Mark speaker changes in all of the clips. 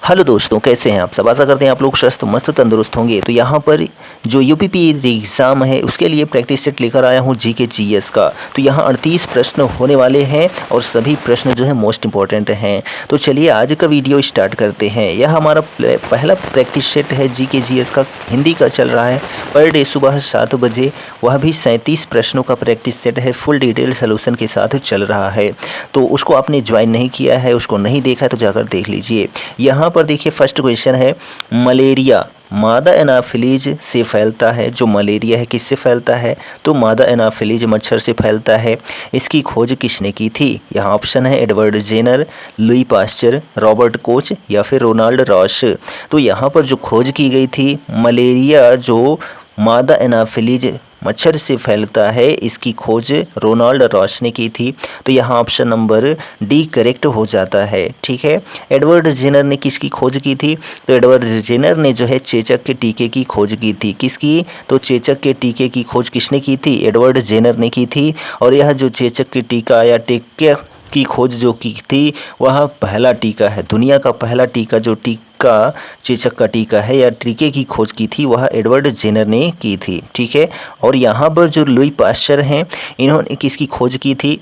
Speaker 1: Hello दोस्तों, कैसे हैं आप सब। आशा करते हैं आप लोग स्वस्थ मस्त तंदुरुस्त होंगे। तो यहाँ पर जो यूपीपी एग्ज़ाम है उसके लिए प्रैक्टिस सेट लेकर आया हूँ जीके जीएस का। तो यहाँ 38 प्रश्न होने वाले हैं और सभी प्रश्न जो है मोस्ट इंपॉर्टेंट हैं। तो चलिए आज का वीडियो स्टार्ट करते हैं। यह हमारा पहला प्रैक्टिस सेट है जीके जीएस का, हिंदी का चल रहा है पर डे सुबह 7 बजे। वह भी 37 प्रश्नों का प्रैक्टिस सेट है, फुल डिटेल सोल्यूशन के साथ चल रहा है। तो उसको आपने ज्वाइन नहीं किया है, उसको नहीं देखा है तो जाकर देख लीजिए। यहाँ पर देखिए फर्स्ट क्वेश्चन है, मलेरिया मादा एनाफिलीज से फैलता है। जो मलेरिया है किससे फैलता है? तो मादा एनाफिलीज मच्छर से फैलता है। इसकी खोज किसने की थी? यहाँ ऑप्शन है Edward Jenner, Louis Pasteur, Robert Koch या फिर रोनाल्ड रॉश। तो यहाँ पर जो खोज की गई थी, मलेरिया जो मादा एनाफिलीज मच्छर से फैलता है, इसकी खोज रोनाल्ड रॉश ने की थी। तो यहाँ ऑप्शन नंबर डी करेक्ट हो जाता है। ठीक है, एडवर्ड जेनर ने किसकी खोज की थी? तो एडवर्ड जेनर ने जो है चेचक के टीके की खोज की थी। किसकी? तो चेचक के टीके की खोज किसने की थी? एडवर्ड जेनर ने की थी। और यह जो चेचक के टीका या टीके की खोज जो की थी वह पहला टीका है, दुनिया का पहला टीका जो टीका चेचक का टीका है या टीके की खोज की थी वह एडवर्ड जेनर ने की थी। ठीक है, और यहाँ पर जो लुई पास्चर हैं, इन्होंने किसकी खोज की थी?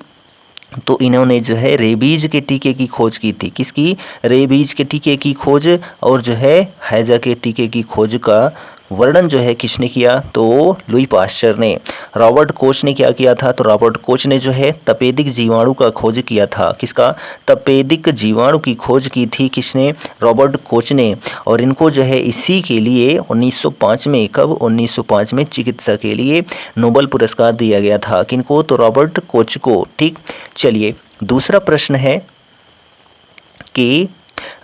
Speaker 1: तो इन्होंने जो है रेबीज के टीके की खोज की थी। किसकी? रेबीज के टीके की खोज। और जो है हैजा के टीके की खोज का वर्णन जो है किसने किया? तो लुई पास्चर ने। रॉबर्ट कोच ने क्या किया था? तो रॉबर्ट कोच ने जो है तपेदिक जीवाणु का खोज किया था। किसका? तपेदिक जीवाणु की खोज की थी किसने? रॉबर्ट कोच ने। और इनको जो है इसी के लिए 1905 में, कब? 1905 में चिकित्सा के लिए नोबेल पुरस्कार दिया गया था। किनको? तो रॉबर्ट कोच को। ठीक, चलिए दूसरा प्रश्न है कि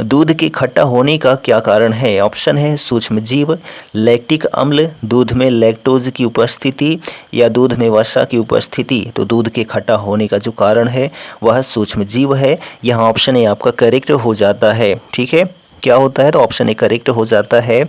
Speaker 1: दूध के खट्टा होने का क्या कारण है? ऑप्शन है सूक्ष्म जीव, लैक्टिक अम्ल, दूध में लैक्टोज की उपस्थिति या दूध में वसा की उपस्थिति। तो दूध के खट्टा होने का जो कारण है वह सूक्ष्म जीव है। यहाँ ऑप्शन ए आपका करेक्ट हो जाता है। ठीक है, क्या होता है? तो ऑप्शन ए करेक्ट हो जाता है।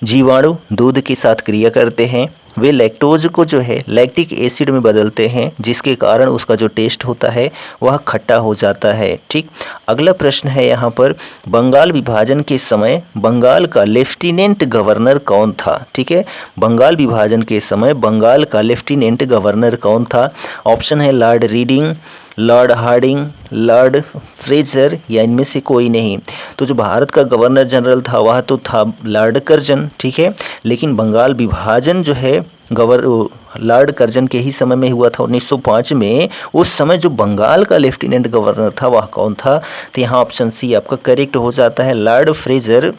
Speaker 1: जीवाणु दूध के साथ क्रिया करते हैं, वे लैक्टोज को जो है लैक्टिक एसिड में बदलते हैं, जिसके कारण उसका जो टेस्ट होता है वह खट्टा हो जाता है। ठीक, अगला प्रश्न है यहाँ पर, बंगाल विभाजन के समय बंगाल का लेफ्टिनेंट गवर्नर कौन था? ठीक है, बंगाल विभाजन के समय बंगाल का लेफ्टिनेंट गवर्नर कौन था? ऑप्शन है Lord Reading, Lord Hardinge, Lord Fraser या इनमें से कोई नहीं। तो जो भारत का गवर्नर जनरल था वह तो था लॉर्ड कर्जन। ठीक है, लेकिन बंगाल विभाजन जो है लॉर्ड कर्जन के ही समय में हुआ था 1905 में। उस समय जो बंगाल का लेफ्टिनेंट गवर्नर था वह कौन था? तो यहाँ ऑप्शन सी आपका करेक्ट हो जाता है, लॉर्ड फ्रेजर।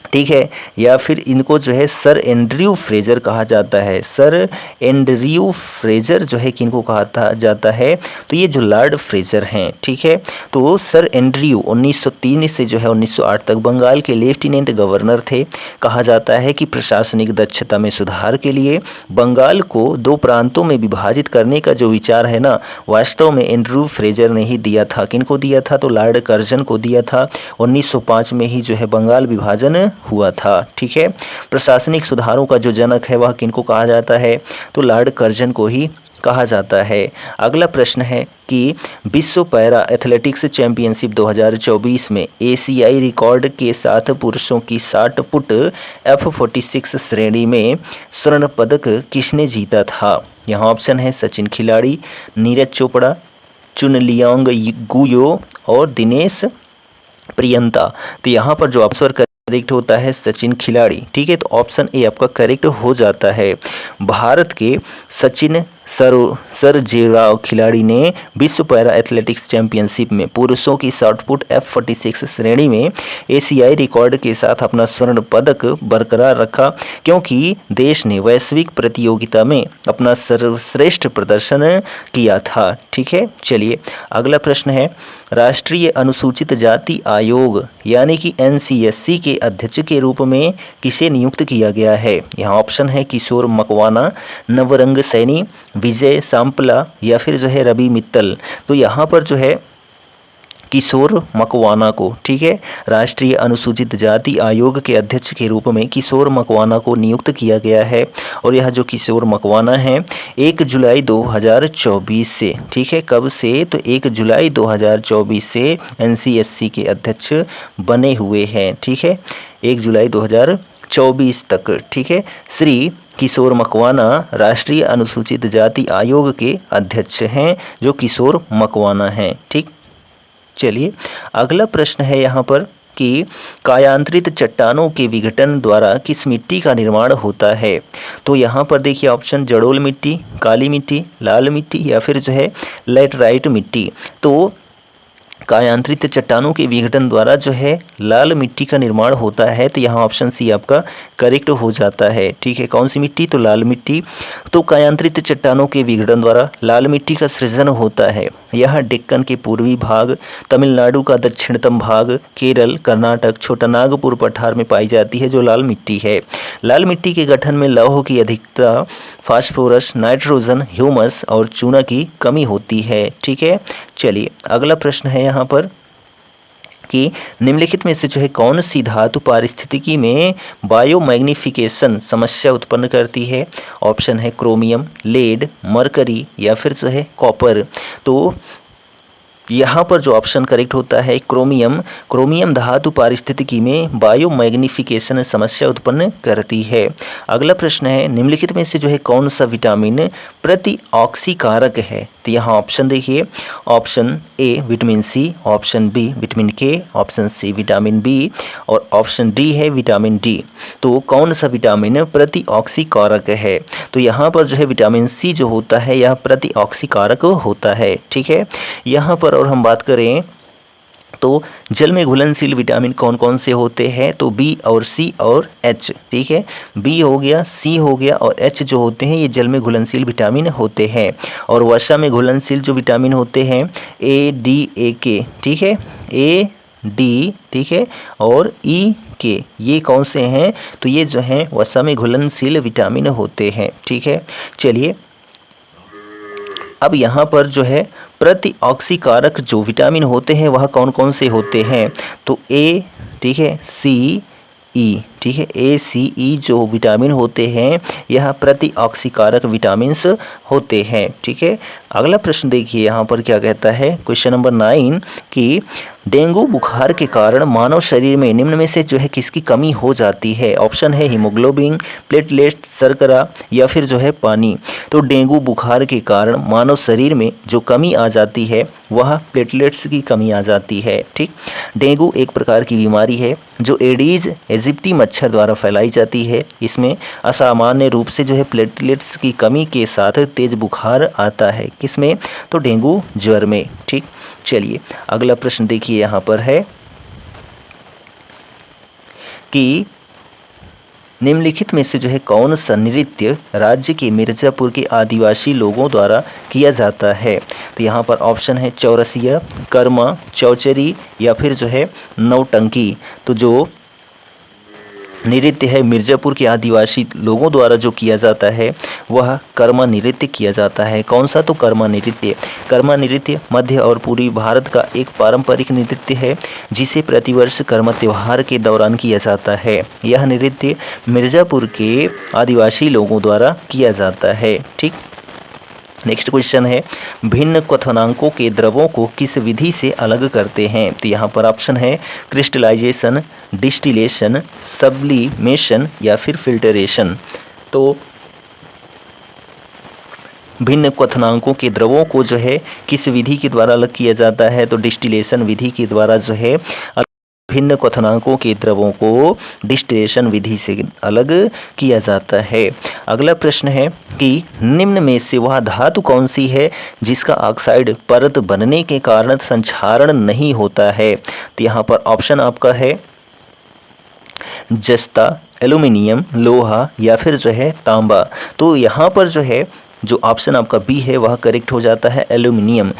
Speaker 1: ठीक है, या फिर इनको जो है सर एंड्रयू फ्रेजर कहा जाता है। सर एंड्रयू फ्रेजर जो है किनको कहा जाता है? तो ये जो लॉर्ड फ्रेजर हैं। ठीक है, तो सर एंड्रयू 1903 से जो है 1908 तक बंगाल के लेफ्टिनेंट गवर्नर थे। कहा जाता है कि प्रशासनिक दक्षता में सुधार के लिए बंगाल को 2 प्रांतों में विभाजित करने का जो विचार है ना, वास्तव में एंड्रयू फ्रेजर ने ही दिया था। किनको दिया था? तो लॉर्ड कर्जन को दिया था। 1905 में ही जो है बंगाल विभाजन हुआ था। ठीक है, प्रशासनिक सुधारों का जो जनक है वह किनको कहा जाता है? तो लॉर्ड कर्जन को ही कहा जाता है। अगला प्रश्न है कि विश्व पैरा एथलेटिक्स चैंपियनशिप 2024 में एशियाई रिकॉर्ड के साथ पुरुषों की 60 फुट F46 श्रेणी में स्वर्ण पदक किसने जीता था? यहाँ ऑप्शन है सचिन खिलाड़ी, नीरज चोपड़ा, चुनलियांग गुयो और दिनेश प्रियंता। तो यहाँ पर जो ऑप्शन करेक्ट होता है सचिन खिलाड़ी। ठीक है, तो ऑप्शन ए आपका करेक्ट हो जाता है। भारत के सचिन सरजेराव खिलाड़ी ने विश्व पैरा एथलेटिक्स चैंपियनशिप में पुरुषों की 60 फुट F46 श्रेणी में एशियाई रिकॉर्ड के साथ अपना स्वर्ण पदक बरकरार रखा, क्योंकि देश ने वैश्विक प्रतियोगिता में अपना सर्वश्रेष्ठ प्रदर्शन किया था। ठीक है, चलिए अगला प्रश्न है, राष्ट्रीय अनुसूचित जाति आयोग यानी कि NCSC के अध्यक्ष के रूप में किसे नियुक्त किया गया है? यहाँ ऑप्शन है किशोर मकवाना, नवरंग सैनी, विजय सांपला या फिर जो है रवि मित्तल। तो यहाँ पर जो है किशोर मकवाना को, ठीक है, राष्ट्रीय अनुसूचित जाति आयोग के अध्यक्ष के रूप में किशोर मकवाना को नियुक्त किया गया है। और यह जो किशोर मकवाना है 1 जुलाई 2024 से, ठीक है, कब से, तो 1 जुलाई 2024 से NCSC के अध्यक्ष बने हुए हैं, ठीक है, 1 जुलाई 2024 तक, ठीक है। श्री किशोर मकवाना राष्ट्रीय अनुसूचित जाति आयोग के अध्यक्ष हैं, जो किशोर मकवाना हैं, ठीक। चलिए अगला प्रश्न है यहाँ पर कि कायांतरित चट्टानों के विघटन द्वारा किस मिट्टी का निर्माण होता है। तो यहाँ पर देखिए ऑप्शन जड़ोल मिट्टी, काली मिट्टी, लाल मिट्टी या फिर जो है लैटराइट मिट्टी। तो कायांतरित चट्टानों के विघटन द्वारा जो है लाल मिट्टी का निर्माण होता है, तो यहाँ ऑप्शन सी आपका करेक्ट हो जाता है, ठीक है। कौन सी मिट्टी, तो लाल मिट्टी। तो कायांतरित चट्टानों के विघटन द्वारा लाल मिट्टी का सृजन होता है। यह डेक्कन के पूर्वी भाग, तमिलनाडु का दक्षिणतम भाग, केरल, कर्नाटक, छोटानागपुर पठार में पाई जाती है, जो लाल मिट्टी है। लाल मिट्टी के गठन में लौह की अधिकता, फास्फोरस, नाइट्रोजन, ह्यूमस और चूना की कमी होती है, ठीक है। चलिए अगला प्रश्न है यहाँ पर कि निम्नलिखित में से जो है कौन सी धातु पारिस्थितिकी में बायोमैग्निफिकेशन समस्या उत्पन्न करती है। ऑप्शन है क्रोमियम, लेड, मरकरी या फिर जो है कॉपर। तो यहाँ पर जो ऑप्शन करेक्ट होता है क्रोमियम। क्रोमियम धातु पारिस्थितिकी में बायोमैग्निफिकेशन समस्या उत्पन्न करती है। अगला प्रश्न है निम्नलिखित में से जो है कौन सा विटामिन प्रतिऑक्सीकारक है। तो यहाँ ऑप्शन देखिए, option A vitamin C, option B vitamin K, option C vitamin B और ऑप्शन डी है विटामिन डी। तो कौन सा विटामिन प्रतिऑक्सीकारक है। तो यहाँ पर जो है विटामिन सी जो होता है यह प्रतिऑक्सीकारक होता है, ठीक है। यहाँ पर और हम बात करें तो जल में घुलनशील विटामिन कौन कौन से होते हैं, तो बी और सी और एच, ठीक है। बी हो गया, सी हो गया और एच जो होते हैं ये जल में घुलनशील विटामिन होते हैं। और वसा में घुलनशील जो विटामिन होते हैं ए, डी, ए के, ठीक है, ए, डी, ठीक है, और ई के, ये कौन से हैं, तो ये जो हैं वसा में घुलनशील विटामिन होते हैं, ठीक है। चलिए अब यहाँ पर जो है प्रतिऑक्सीकारक जो विटामिन होते हैं वह कौन कौन से होते हैं, तो ए, ठीक है, सी, ई, ठीक है, ए, सी, ई जो विटामिन होते हैं यह प्रतिऑक्सीकारक विटामिन्स होते हैं, ठीक है। अगला प्रश्न देखिए यहाँ पर क्या कहता है, क्वेश्चन नंबर 9 कि डेंगू बुखार के कारण मानव शरीर में निम्न में से जो है किसकी कमी हो जाती है। ऑप्शन है हीमोग्लोबिन, प्लेटलेट, शर्करा या फिर जो है पानी। तो डेंगू बुखार के कारण मानव शरीर में जो कमी आ जाती है वह प्लेटलेट्स की कमी आ जाती है, ठीक। डेंगू एक प्रकार की बीमारी है जो एडीज एजिप्टी मच्छर द्वारा फैलाई जाती है। इसमें असामान्य रूप से जो है प्लेटलेट्स की कमी के साथ तेज बुखार आता है, किसमें, तो डेंगू ज्वर में, ठीक। चलिए अगला प्रश्न देखिए यहाँ पर है कि निम्नलिखित में से जो है कौन सा नृत्य राज्य के मिर्ज़ापुर के आदिवासी लोगों द्वारा किया जाता है। तो यहाँ पर ऑप्शन है चौरसिया, कर्मा, चौचरी या फिर जो है नौटंकी। तो जो नृत्य है मिर्ज़ापुर के आदिवासी लोगों द्वारा जो किया जाता है वह कर्मा नृत्य किया जाता है। कौन सा, तो कर्मा नृत्य। कर्मा नृत्य मध्य और पूर्वी भारत का एक पारंपरिक नृत्य है जिसे प्रतिवर्ष कर्मा त्यौहार के दौरान किया जाता है। यह नृत्य मिर्ज़ापुर के आदिवासी लोगों द्वारा किया जाता है, ठीक। नेक्स्ट क्वेश्चन है भिन्न क्वथनांकों के द्रवों को किस विधि से अलग करते हैं। तो यहाँ पर ऑप्शन है क्रिस्टलाइजेशन, डिस्टिलेशन, सब्लिमेशन या फिर फिल्टरेशन। तो भिन्न क्वथनांकों के द्रवों को जो है किस विधि के द्वारा अलग किया जाता है, तो डिस्टिलेशन विधि के द्वारा जो है भिन्न क्वथनांकों के द्रवों को डिस्टिलेशन विधि से अलग किया जाता है। अगला प्रश्न है कि निम्न में से वह धातु कौन सी है जिसका ऑक्साइड परत बनने के कारण संक्षारण नहीं होता है। तो यहाँ पर ऑप्शन आपका है जस्ता, एल्यूमिनियम, लोहा या फिर जो है तांबा। तो यहाँ पर जो है जो ऑप्शन आपका बी है वह करेक्ट हो जाता है एल्यूमिनियम।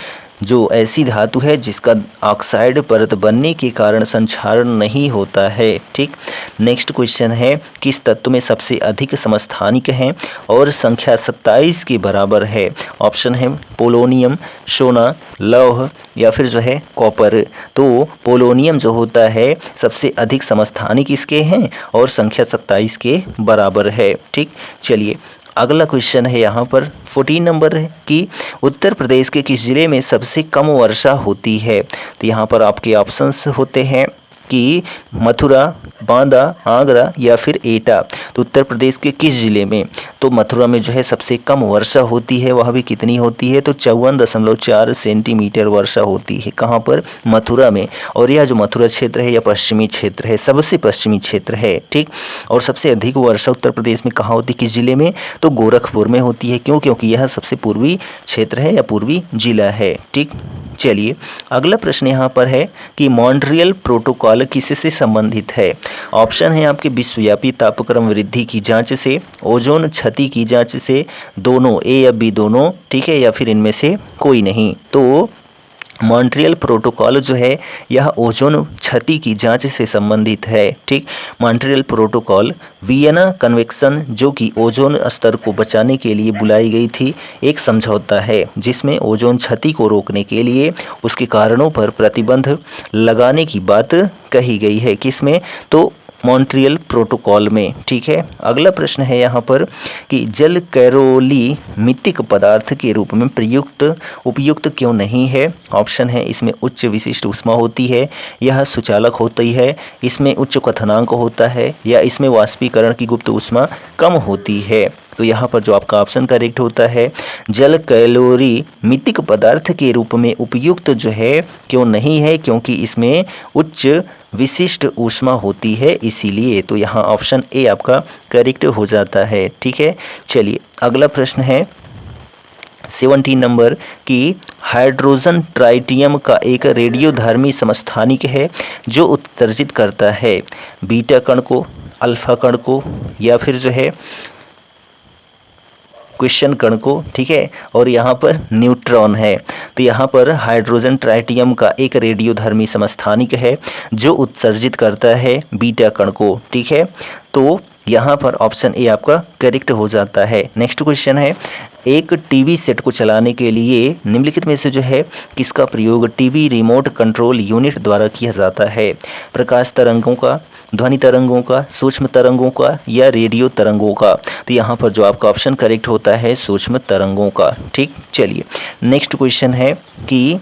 Speaker 1: जो ऐसी धातु है जिसका ऑक्साइड परत बनने के कारण संक्षारण नहीं होता है। ठीक, नेक्स्ट क्वेश्चन है, किस तत्व में सबसे अधिक समस्थानिक हैं और संख्या 27 के बराबर है? ऑप्शन है पोलोनियम, सोना, लौह या फिर जो है कॉपर। तो पोलोनियम जो होता है सबसे अधिक समस्थानिक इसके हैं और संख्या 27 के बराबर है। ठीक, चलिए अगला क्वेश्चन है यहाँ पर 14 नंबर है कि उत्तर प्रदेश के किस जिले में सबसे कम वर्षा होती है? तो यहाँ पर आपके ऑप्शंस होते हैं कि मथुरा, बांदा, आगरा या फिर एटा। तो उत्तर प्रदेश के किस जिले में? तो मथुरा में जो है सबसे कम वर्षा होती है, वह भी कितनी होती है? तो 54.4 सेंटीमीटर वर्षा होती है। कहाँ पर? मथुरा में। और यह जो मथुरा क्षेत्र है यह पश्चिमी क्षेत्र है, सबसे पश्चिमी क्षेत्र है। ठीक, और सबसे अधिक वर्षा उत्तर प्रदेश में कहाँ होती है, किस जिले में? तो गोरखपुर में होती है। क्यों? क्योंकि यह सबसे पूर्वी क्षेत्र है या पूर्वी जिला है। ठीक, चलिए अगला प्रश्न यहाँ पर है कि मॉन्ट्रियल प्रोटोकॉल किससे संबंधित है? ऑप्शन है आपके विश्वव्यापी तापक्रम वृद्धि की जांच से, ओजोन क्षति की जांच से, दोनों, ए या बी दोनों, ठीक है, या फिर इनमें से कोई नहीं। तो मॉन्ट्रियल प्रोटोकॉल जो है यह ओजोन क्षति की जांच से संबंधित है। ठीक, मॉन्ट्रियल प्रोटोकॉल वियना कन्वेंशन जो कि ओजोन स्तर को बचाने के लिए बुलाई गई थी, एक समझौता है जिसमें ओजोन क्षति को रोकने के लिए उसके कारणों पर प्रतिबंध लगाने की बात कही गई है। किसमें? तो मॉन्ट्रियल प्रोटोकॉल में। ठीक है, अगला प्रश्न है यहाँ पर कि जल कैरोलीमितिक पदार्थ के रूप में उपयुक्त क्यों नहीं है? ऑप्शन है इसमें उच्च विशिष्ट ऊष्मा होती है, यह सुचालक होती है, इसमें उच्च क्वथनांक होता है, या इसमें वाष्पीकरण की गुप्त ऊष्मा कम होती है। तो यहाँ पर जो आपका ऑप्शन करेक्ट होता है, जल कैलोरीमितिक पदार्थ के रूप में उपयुक्त जो है क्यों नहीं है? क्योंकि इसमें उच्च विशिष्ट ऊष्मा होती है इसीलिए। तो यहाँ ऑप्शन ए आपका करेक्ट हो जाता है। ठीक है, चलिए अगला प्रश्न है 17 नंबर कि हाइड्रोजन ट्राइटियम का एक रेडियोधर्मी समस्थानिक है जो उत्सर्जित करता है बीटा कण को, अल्फा कण को या फिर जो है क्वेश्चन कण को। ठीक है, और यहाँ पर न्यूट्रॉन है। तो यहाँ पर हाइड्रोजन ट्राइटियम का एक रेडियोधर्मी समस्थानिक है जो उत्सर्जित करता है बीटा कण को। ठीक है, तो यहाँ पर ऑप्शन ए आपका करेक्ट हो जाता है। नेक्स्ट क्वेश्चन है, एक टीवी सेट को चलाने के लिए निम्नलिखित में से जो है किसका प्रयोग टीवी रिमोट कंट्रोल यूनिट द्वारा किया जाता है? प्रकाश तरंगों का, ध्वनि तरंगों का, सूक्ष्म तरंगों का या रेडियो तरंगों का? तो यहाँ पर जो आपका ऑप्शन करेक्ट होता है सूक्ष्म तरंगों का। ठीक, चलिए नेक्स्ट क्वेश्चन है कि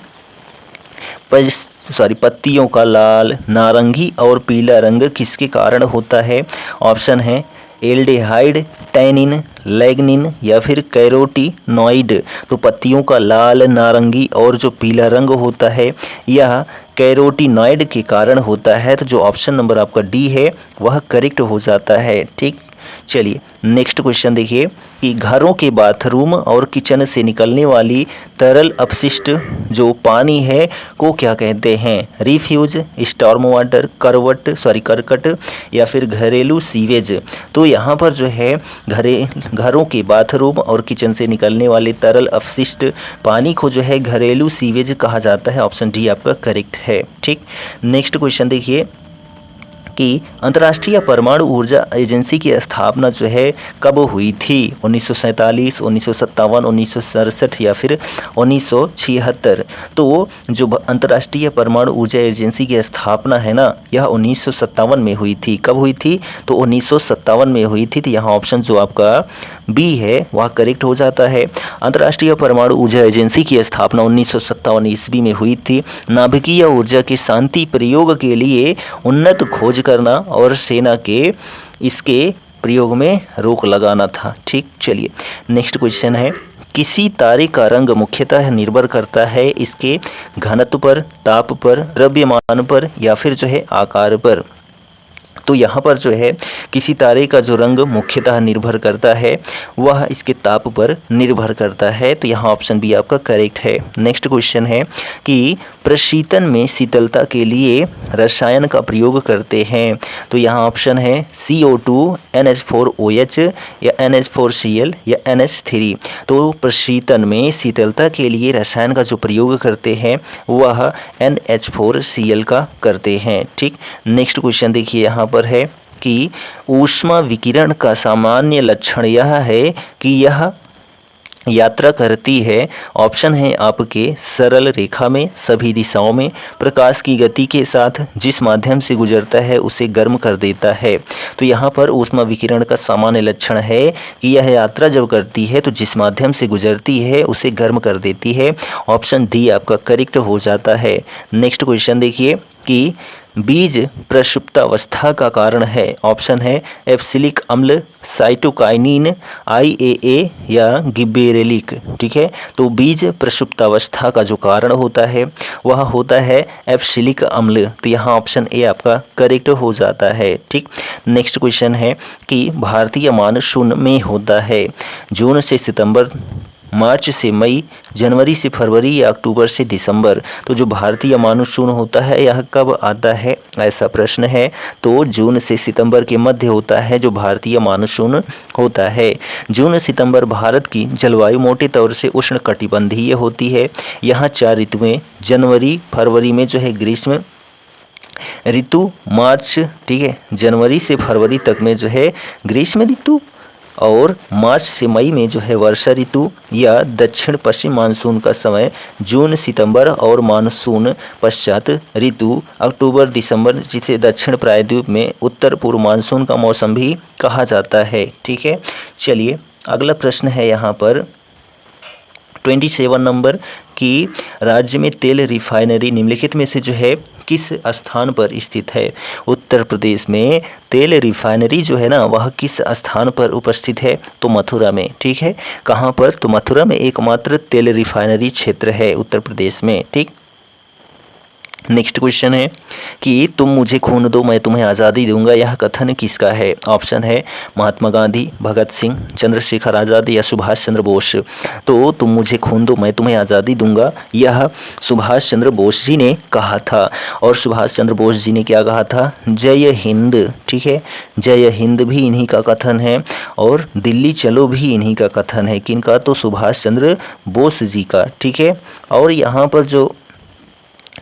Speaker 1: पत्तियों का लाल, नारंगी और पीला रंग किसके कारण होता है? ऑप्शन है एल्डिहाइड, टैनिन, लैग्निन या फिर कैरोटीनॉइड। तो पत्तियों का लाल, नारंगी और जो पीला रंग होता है यह कैरोटीनॉइड के कारण होता है। तो जो ऑप्शन नंबर आपका डी है वह करेक्ट हो जाता है। ठीक, चलिए नेक्स्ट क्वेश्चन देखिए कि घरों के बाथरूम और किचन से निकलने वाली तरल अपशिष्ट जो पानी है को क्या कहते हैं? रिफ्यूज, स्टॉर्म वाटर, करकट या फिर घरेलू सीवेज। तो यहाँ पर जो है घरों के बाथरूम और किचन से निकलने वाले तरल अपशिष्ट पानी को जो है घरेलू सीवेज कहा जाता है। ऑप्शन डी आपका करेक्ट है। ठीक, नेक्स्ट क्वेश्चन देखिए कि अंतर्राष्ट्रीय परमाणु ऊर्जा एजेंसी की स्थापना जो है कब हुई थी? 1947, 1957, 1967 या फिर 1976। तो जो अंतर्राष्ट्रीय परमाणु ऊर्जा एजेंसी की स्थापना है ना यह 1957 में हुई थी। कब हुई थी? तो 1957 में हुई थी। तो यहाँ ऑप्शन जो आपका बी है वह करेक्ट हो जाता है। अंतर्राष्ट्रीय परमाणु ऊर्जा एजेंसी की स्थापना 1957 ईस्वी में हुई थी। नाभिकीय ऊर्जा के शांति प्रयोग के लिए उन्नत खोज करना और सेना के इसके प्रयोग में रोक लगाना था। ठीक, चलिए नेक्स्ट क्वेश्चन है, किसी तारे का रंग मुख्यतः निर्भर करता है इसके घनत्व पर, ताप पर, द्रव्यमान पर या फिर जो है आकार पर? तो यहाँ पर जो है किसी तारे का जो रंग मुख्यतः निर्भर करता है वह इसके ताप पर निर्भर करता है। तो यहाँ ऑप्शन बी आपका करेक्ट है। नेक्स्ट क्वेश्चन है कि प्रशीतन में शीतलता के लिए रसायन का प्रयोग करते हैं। तो यहाँ ऑप्शन है CO2, NH4OH या NH4Cl या NH3। तो प्रशीतन में शीतलता के लिए रसायन का जो प्रयोग करते हैं वह NH4Cl का करते हैं। ठीक, नेक्स्ट क्वेश्चन देखिए यहाँ पर है कि ऊष्मा विकिरण का सामान्य लक्षण यह है कि यह यात्रा करती है। ऑप्शन है आपके सरल रेखा में, सभी दिशाओं में, प्रकाश की गति के साथ, जिस माध्यम से गुजरता है उसे गर्म कर देता है। तो यहाँ पर ऊष्मा विकिरण का सामान्य लक्षण है कि यह यात्रा जब करती है तो जिस माध्यम से गुजरती है उसे गर्म कर देती है। ऑप्शन डी आपका करेक्ट हो जाता है। नेक्स्ट क्वेश्चन देखिए कि बीज प्रसुप्तावस्था का कारण है। ऑप्शन है एब्सिलिक अम्ल, साइटोकाइनिन, IAA या गिबेरेलिक। ठीक है, तो बीज प्रसुप्तावस्था का जो कारण होता है वह होता है एब्सिलिक अम्ल। तो यहाँ ऑप्शन ए आपका करेक्ट हो जाता है। ठीक, नेक्स्ट क्वेश्चन है कि भारतीय मानसून में होता है जून से सितंबर, मार्च से मई, जनवरी से फरवरी या अक्टूबर से दिसंबर। तो जो भारतीय मानसून होता है यह कब आता है, ऐसा प्रश्न है। तो जून से सितंबर के मध्य होता है जो भारतीय मानसून होता है। जून सितंबर भारत की जलवायु मोटे तौर से उष्णकटिबंधीय होती है। यहाँ 4 ऋतुएं, जनवरी फरवरी में जो है ग्रीष्म ऋतु, मार्च, ठीक है, जनवरी से फरवरी तक में जो है ग्रीष्म ऋतु, और मार्च से मई में जो है वर्षा ऋतु या दक्षिण पश्चिम मानसून का समय जून सितंबर, और मानसून पश्चात ऋतु अक्टूबर दिसंबर, जिसे दक्षिण प्रायद्वीप में उत्तर पूर्व मानसून का मौसम भी कहा जाता है। ठीक है, चलिए अगला प्रश्न है यहाँ पर 27 नंबर कि राज्य में तेल रिफाइनरी निम्नलिखित में से जो है किस स्थान पर स्थित है। उत्तर प्रदेश में तेल रिफाइनरी जो है ना वह किस स्थान पर उपस्थित है, तो मथुरा में। ठीक है, कहाँ पर, तो मथुरा में एकमात्र तेल रिफाइनरी क्षेत्र है उत्तर प्रदेश में। ठीक, नेक्स्ट क्वेश्चन है कि तुम मुझे खून दो मैं तुम्हें आज़ादी दूंगा, यह कथन किसका है। ऑप्शन है महात्मा गांधी, भगत सिंह, चंद्रशेखर आज़ाद या सुभाष चंद्र बोस। तो तुम मुझे खून दो मैं तुम्हें आज़ादी दूंगा यह सुभाष चंद्र बोस जी ने कहा था। और सुभाष चंद्र बोस जी ने क्या कहा था, जय हिंद। ठीक है, जय हिंद भी इन्हीं का कथन है, और दिल्ली चलो भी इन्हीं का कथन है। किनका, तो सुभाष चंद्र बोस जी का। ठीक है, और यहाँ पर जो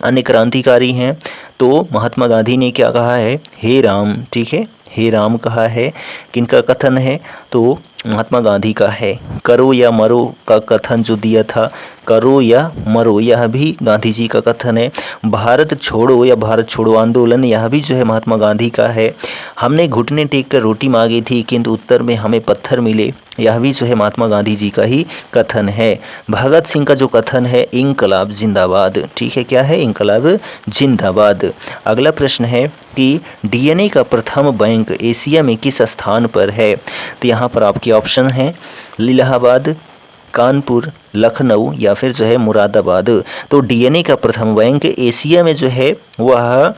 Speaker 1: अन्य क्रांतिकारी हैं तो महात्मा गांधी ने क्या कहा है, हे राम। ठीक है, हे राम कहा है। किनका कथन है, तो महात्मा गांधी का है। करो या मरो का कथन जो दिया था, करो या मरो, यह भी गांधी जी का कथन है। भारत छोड़ो या भारत छोड़ो आंदोलन, यह भी जो है महात्मा गांधी का है। हमने घुटने टेक कर रोटी मांगी थी किंतु उत्तर में हमें पत्थर मिले, यह भी जो है महात्मा गांधी जी का ही कथन है। भगत सिंह का जो कथन है, इंकलाब जिंदाबाद। ठीक है, क्या है, इंकलाब जिंदाबाद। अगला प्रश्न है कि DNA का प्रथम बैंक एशिया में किस स्थान पर है। तो यहाँ पर आपके ऑप्शन हैं इलाहाबाद, कानपुर, लखनऊ या फिर जो है मुरादाबाद। तो DNA का प्रथम बैंक एशिया में जो है वह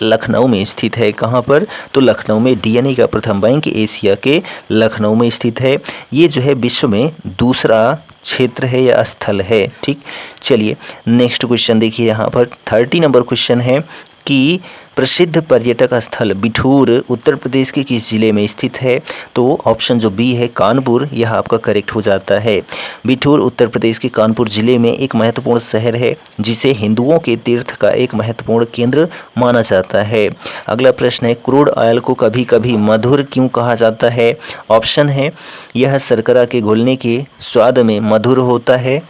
Speaker 1: लखनऊ में स्थित है। कहाँ पर, तो लखनऊ में DNA का प्रथम बैंक एशिया के लखनऊ में स्थित है। ये जो है विश्व में दूसरा क्षेत्र है या स्थल है। ठीक, चलिए नेक्स्ट क्वेश्चन देखिए यहाँ पर 30 नंबर क्वेश्चन है कि प्रसिद्ध पर्यटक स्थल बिठूर उत्तर प्रदेश के किस जिले में स्थित है। तो ऑप्शन जो बी है कानपुर, यह आपका करेक्ट हो जाता है। बिठूर उत्तर प्रदेश के कानपुर जिले में एक महत्वपूर्ण शहर है जिसे हिंदुओं के तीर्थ का एक महत्वपूर्ण केंद्र माना जाता है। अगला प्रश्न है क्रूड ऑयल को कभी कभी मधुर क्यों कहा जाता है। ऑप्शन है यह शर्करा के घुलने के स्वाद में मधुर होता है,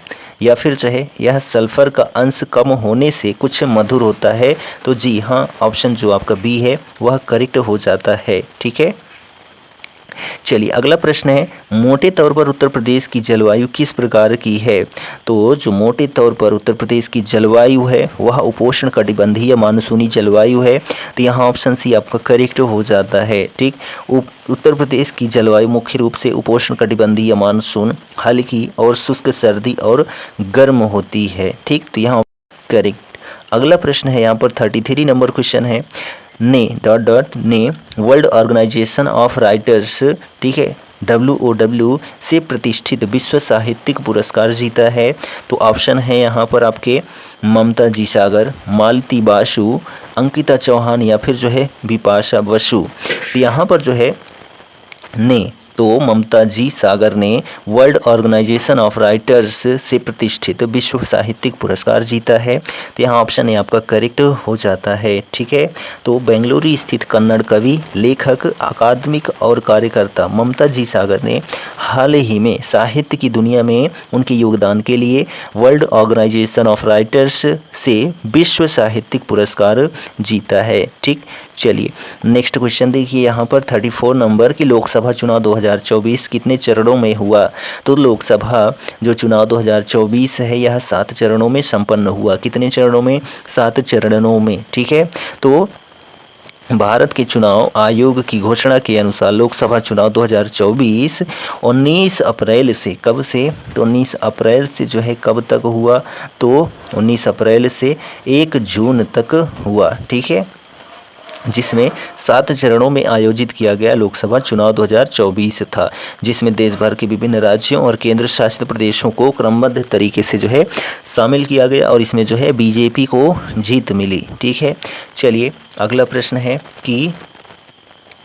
Speaker 1: या फिर जो है यह सल्फर का अंश कम होने से कुछ मधुर होता है। तो जी हाँ, ऑप्शन जो आपका बी है वह करेक्ट हो जाता है। ठीक है, चलिए अगला प्रश्न है मोटे तौर पर उत्तर प्रदेश की जलवायु किस प्रकार की है। तो जो मोटे तौर पर उत्तर प्रदेश की जलवायु है वह उपोष्ण कटिबंधीय मानसूनी जलवायु है। तो यहाँ ऑप्शन सी आपका करेक्ट हो जाता है। ठीक, उत्तर प्रदेश की जलवायु मुख्य रूप से उपोष्ण कटिबंधीय मानसून, हल्की और शुष्क सर्दी और गर्म होती है। ठीक, तो यहाँ करेक्ट। अगला प्रश्न है यहाँ पर 33 नंबर क्वेश्चन है ने वर्ल्ड ऑर्गेनाइजेशन ऑफ राइटर्स, ठीक है, WOW से प्रतिष्ठित विश्व साहित्यिक पुरस्कार जीता है? तो ऑप्शन है यहाँ पर आपके ममता जी सागर, मालती बासु, अंकिता चौहान या फिर जो है बिपाशा बसु। तो यहाँ पर जो है तो ममता जी सागर ने वर्ल्ड ऑर्गेनाइजेशन ऑफ राइटर्स से प्रतिष्ठित विश्व साहित्यिक पुरस्कार जीता है। तो यहाँ ऑप्शन ए आपका करेक्ट हो जाता है, ठीक है। तो बेंगलुरु स्थित कन्नड़ कवि, लेखक, अकादमिक और कार्यकर्ता ममता जी सागर ने हाल ही में साहित्य की दुनिया में उनके योगदान के लिए वर्ल्ड ऑर्गेनाइजेशन ऑफ राइटर्स से विश्व साहित्यिक पुरस्कार जीता है, ठीक। चलिए नेक्स्ट क्वेश्चन देखिए यहाँ पर 34 नंबर की लोकसभा चुनाव 2024 कितने चरणों में हुआ? तो लोकसभा जो चुनाव 2024 है यह 7 चरणों में संपन्न हुआ। कितने चरणों में? 7 चरणों में, ठीक है। तो भारत के चुनाव आयोग की घोषणा के अनुसार लोकसभा चुनाव 2024 19 अप्रैल से, कब से? तो 19 अप्रैल से जो है कब तक हुआ? तो 19 अप्रैल से 1 जून तक हुआ, ठीक है, जिसमें 7 चरणों में आयोजित किया गया लोकसभा चुनाव 2024 था, जिसमें देश भर के विभिन्न राज्यों और केंद्र शासित प्रदेशों को क्रमबद्ध तरीके से जो है शामिल किया गया और इसमें जो है बीजेपी को जीत मिली, ठीक है। चलिए अगला प्रश्न है कि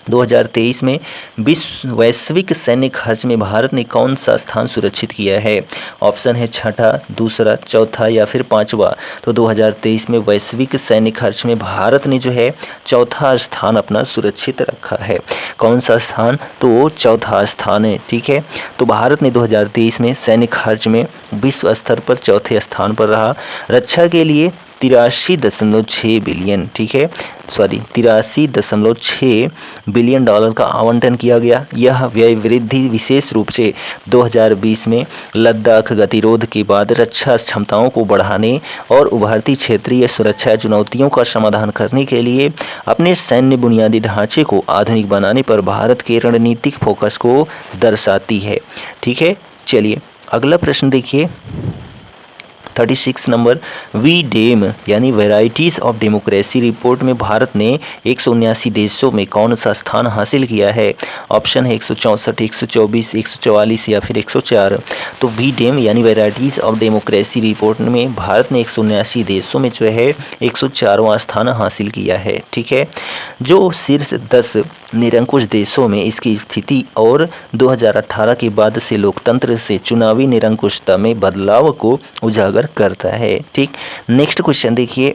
Speaker 1: 2023 में वैश्विक सैन्य खर्च में भारत ने कौन सा स्थान सुरक्षित किया है? ऑप्शन है छठा, दूसरा, चौथा या फिर पांचवा। तो 2023 में वैश्विक सैन्य खर्च में भारत ने जो है चौथा स्थान अपना सुरक्षित रखा है। कौन सा स्थान? तो चौथा स्थान है, ठीक है। तो भारत ने 2023 में सैन्य खर्च में विश्व स्तर पर चौथे स्थान पर रहा। रक्षा के लिए 83.6 बिलियन, ठीक है, 83.6 बिलियन डॉलर का आवंटन किया गया। यह व्यय वृद्धि विशेष रूप से 2020 में लद्दाख गतिरोध के बाद रक्षा क्षमताओं को बढ़ाने और उभरती क्षेत्रीय सुरक्षा चुनौतियों का समाधान करने के लिए अपने सैन्य बुनियादी ढांचे को आधुनिक बनाने पर भारत के रणनीतिक फोकस को दर्शाती है, ठीक है। चलिए अगला प्रश्न देखिए 36 नंबर, वीडेम यानी वैरायटीज़ ऑफ डेमोक्रेसी रिपोर्ट में भारत ने 179 देशों में कौन सा स्थान हासिल किया है? ऑप्शन है 164, 124, 144 या फिर 104। तो वीडेम यानी वैरायटीज़ ऑफ डेमोक्रेसी रिपोर्ट में भारत ने 179 देशों में जो है 104वां स्थान हासिल किया है, ठीक है। जो शीर्ष 10 निरंकुश देशों में इसकी स्थिति और 2018 के बाद से लोकतंत्र से चुनावी निरंकुशता में बदलाव को उजागर करता है, ठीक। नेक्स्ट क्वेश्चन देखिए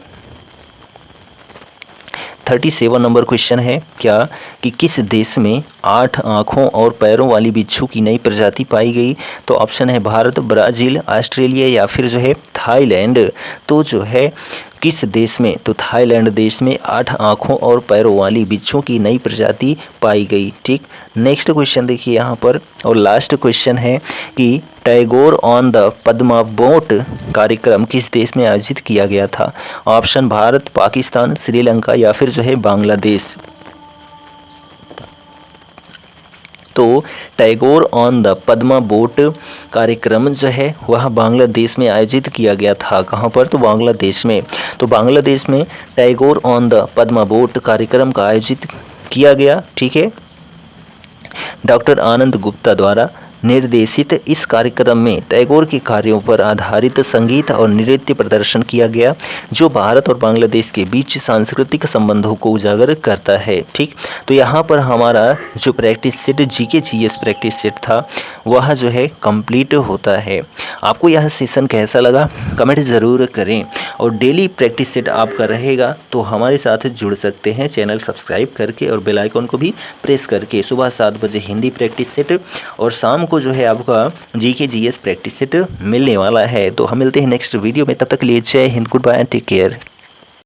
Speaker 1: 37 नंबर क्वेश्चन है क्या कि किस देश में 8 आँखों और पैरों वाली बिच्छू की नई प्रजाति पाई गई? तो ऑप्शन है भारत, ब्राज़ील, ऑस्ट्रेलिया या फिर जो है थाईलैंड। तो जो है किस देश में? तो थाईलैंड देश में 8 आँखों और पैरों वाली बिच्छू की नई प्रजाति पाई गई, ठीक। नेक्स्ट क्वेश्चन देखिए यहाँ पर और लास्ट क्वेश्चन है कि टैगोर ऑन द पद्मावत कार्यक्रम किस देश में आयोजित किया गया था? ऑप्शन भारत, पाकिस्तान, श्रीलंका या फिर जो है बांग्लादेश। तो टैगोर ऑन द पद्मावत कार्यक्रम जो है वह बांग्लादेश में आयोजित किया गया था। कहाँ पर? तो बांग्लादेश में। तो बांग्लादेश में टैगोर ऑन द पद्मावत कार्यक्रम का आयोजित किया गया, ठीक है। डॉक्टर आनंद गुप्ता द्वारा निर्देशित इस कार्यक्रम में टैगोर के कार्यों पर आधारित संगीत और नृत्य प्रदर्शन किया गया जो भारत और बांग्लादेश के बीच सांस्कृतिक संबंधों को उजागर करता है, ठीक। तो यहाँ पर हमारा जो practice set GK GS practice set था वह जो है कंप्लीट होता है। आपको यह सेशन कैसा लगा कमेंट ज़रूर करें और डेली प्रैक्टिस सेट आपका रहेगा तो हमारे साथ जुड़ सकते हैं चैनल सब्सक्राइब करके और बेल आइकन को भी प्रेस करके। सुबह 7 बजे हिंदी प्रैक्टिस सेट और शाम को जो है आपका जीके जीएस प्रैक्टिस सेट मिलने वाला है। तो हम मिलते हैं नेक्स्ट वीडियो में, तब तक के लिए जय हिंद, good bye and take care.